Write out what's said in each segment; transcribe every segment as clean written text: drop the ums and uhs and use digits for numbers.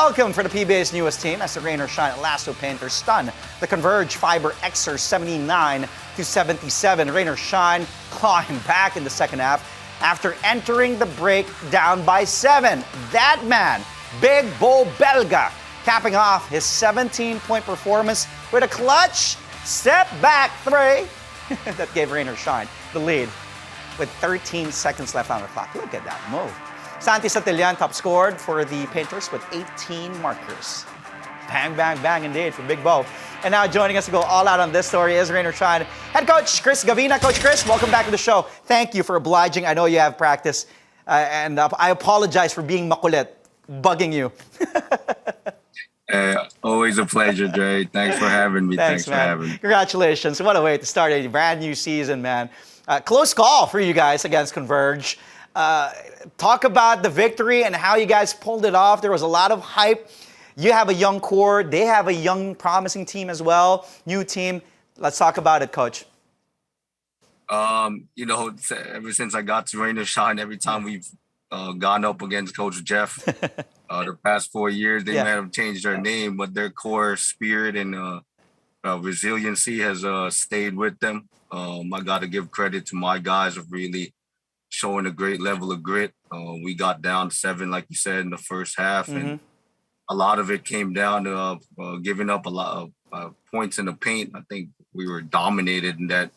Welcome for the PBA's newest team as the Rain or Shine Elastopainters stun the Converge Fiber-xers 79-77. Rain or Shine clawing back in the second half after entering the break down by 7. That man, Big Bo Belga, capping off his 17-point performance with a clutch step-back 3 that gave Rain or Shine the lead with 13 seconds left on the clock. Look at that move. Santi Santillan top scored for the Painters with 18 markers. Bang, bang, bang indeed for Big Bo. And now joining us to go all out on this story is Rain or Shine head coach Chris Gavina. Coach Chris, welcome back to the show. Thank you for obliging. I know you have practice, and I apologize for being makulit, bugging you. Always a pleasure, Dre. Thanks for having me. Thanks for having me. Congratulations. What a way to start a brand new season, man. Close call for you guys against Converge. Talk about the victory and how you guys pulled it off. There was a lot of hype. You have a young core. They have a young, promising team as well. New team. Let's talk about it, Coach. Ever since I got to Rain or Shine, every time we've gone up against Coach Jeff, the past 4 years, they may have changed their name, but their core spirit and resiliency has stayed with them. I got to give credit to my guys of really showing a great level of grit. We got down 7, like you said, in the first half, and a lot of it came down to giving up a lot of points in the paint. I think we were dominated in that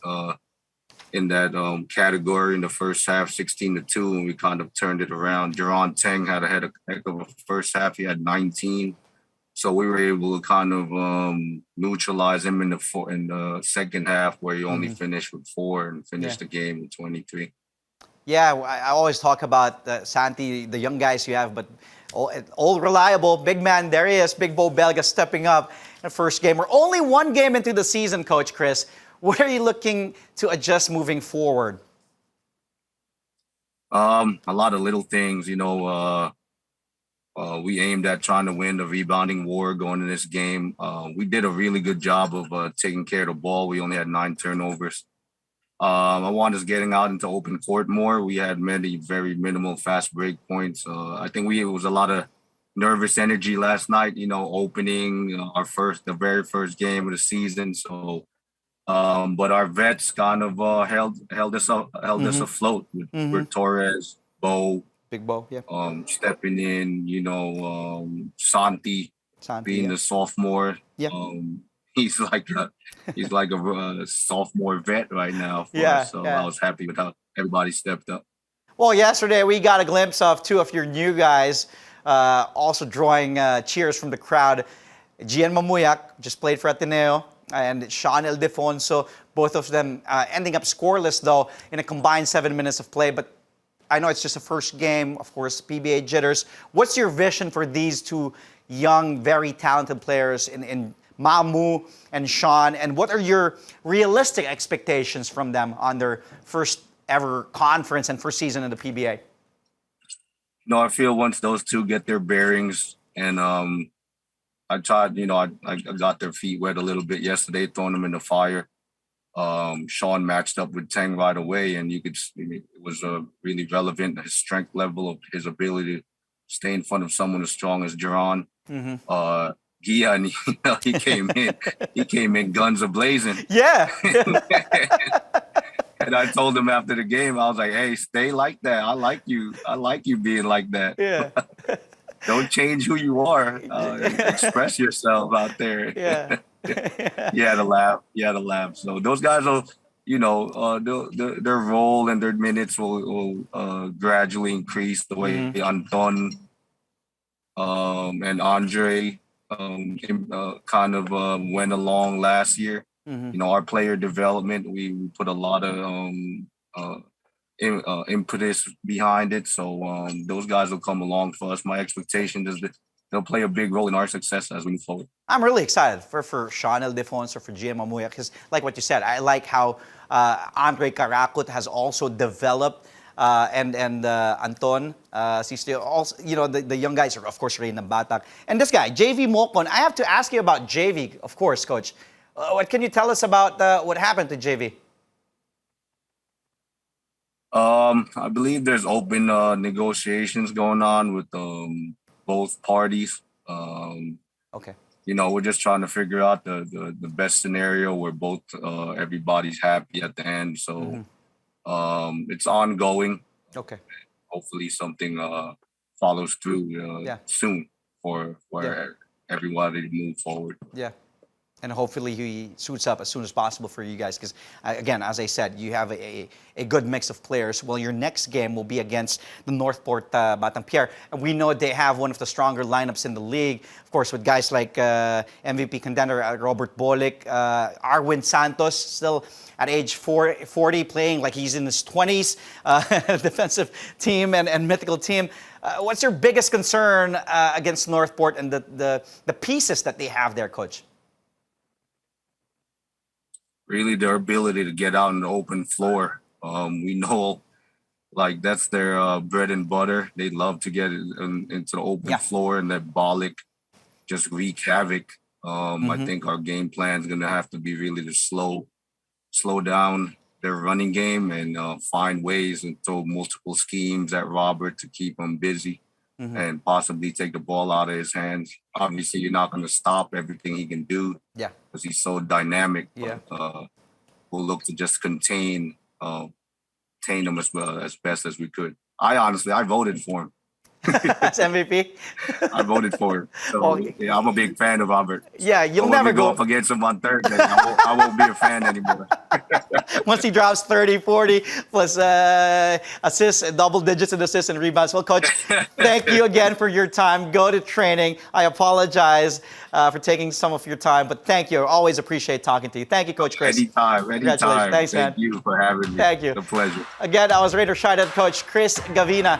category in the first half, 16-2, and we kind of turned it around. Jaron Teng had a heck of a first half. He had 19. So we were able to kind of neutralize him in the second half, where he only finished with 4 and finished the game with 23. Yeah, I always talk about Santi, the young guys you have, but all reliable, big man, there he is, Big Bo Belga stepping up in the first game. We're only 1 game into the season, Coach Chris. What are you looking to adjust moving forward? A lot of little things, we aimed at trying to win the rebounding war going into this game. We did a really good job of taking care of the ball. We only had 9 turnovers. I want us getting out into open court more. We had many very minimal fast break points. I think it was a lot of nervous energy last night, opening the very first game of the season. So, but our vets kind of held us afloat with Torres, Bo, Big Bo, yeah, stepping in. Santi being the sophomore. Yeah. He's like a sophomore vet right now for us. So I was happy with how everybody stepped up. Well, yesterday we got a glimpse of 2 of your new guys also drawing cheers from the crowd. Gian Mamuyak just played for Ateneo, and Shine Elastopainters, both of them ending up scoreless though in a combined 7 minutes of play. But I know it's just a first game, of course, PBA jitters. What's your vision for these 2 young, very talented players in Mamu and Sean, and what are your realistic expectations from them on their first ever conference and first season in the PBA? I feel once those 2 get their bearings, and I tried, I got their feet wet a little bit yesterday, throwing them in the fire. Sean matched up with Teng right away, and it was really relevant, his strength level, of his ability to stay in front of someone as strong as Jaron. Gian, he came in guns a-blazing. Yeah. And I told him after the game, I was like, hey, stay like that. I like you being like that. Yeah. Don't change who you are. Express yourself out there. Yeah. You had to laugh. So those guys will, their role and their minutes will gradually increase the way Anton and Andre kind of went along last year. Our player development, we put a lot of impetus behind it. So those guys will come along for us. My expectation is that they'll play a big role in our success as we move forward. I'm really excited for Shine Elastopainters or for Gian Mamuyak, because like what you said, I like how Andre Karakut has also developed. And Anton, also, the young guys are, of course, Rey ng Batak. And this guy, JV Mocon, I have to ask you about JV, of course, Coach. What can you tell us about what happened to JV? I believe there's open negotiations going on with both parties. Okay. We're just trying to figure out the best scenario where both everybody's happy at the end. So it's ongoing. Okay. Hopefully something follows through soon for everybody to move forward. Yeah. And hopefully he suits up as soon as possible for you guys. Because, again, as I said, you have a good mix of players. Well, your next game will be against the Northport Batang Pier. And we know they have one of the stronger lineups in the league. Of course, with guys like MVP contender Robert Bolick, Arwin Santos, still at age 40, playing like he's in his 20s, defensive team and mythical team. What's your biggest concern against Northport and the pieces that they have there, Coach? Really their ability to get out on the open floor. We know like that's their bread and butter. They love to get into the open floor and let Bollick just wreak havoc. I think our game plan is going to have to be really to slow down their running game and find ways and throw multiple schemes at Robert to keep him busy and possibly take the ball out of his hands. Obviously, you're not going to stop everything he can do because he's so dynamic. But, we'll look to just contain him as best as we could. I voted for him. As MVP? I voted for him. So, yeah, I'm a big fan of Robert. Yeah, you'll so never go up against him on Thursday. I won't be a fan anymore. Once he drops 30, 40 plus assists, double digits in assists and rebounds. Well, Coach, thank you again for your time. Go to training. I apologize for taking some of your time, but thank you. I always appreciate talking to you. Thank you, Coach Chris. Anytime. Congratulations. Thanks, man. Thank you for having me. Thank you. It's a pleasure. Again, I was Raider Shine Coach Chris Gavina.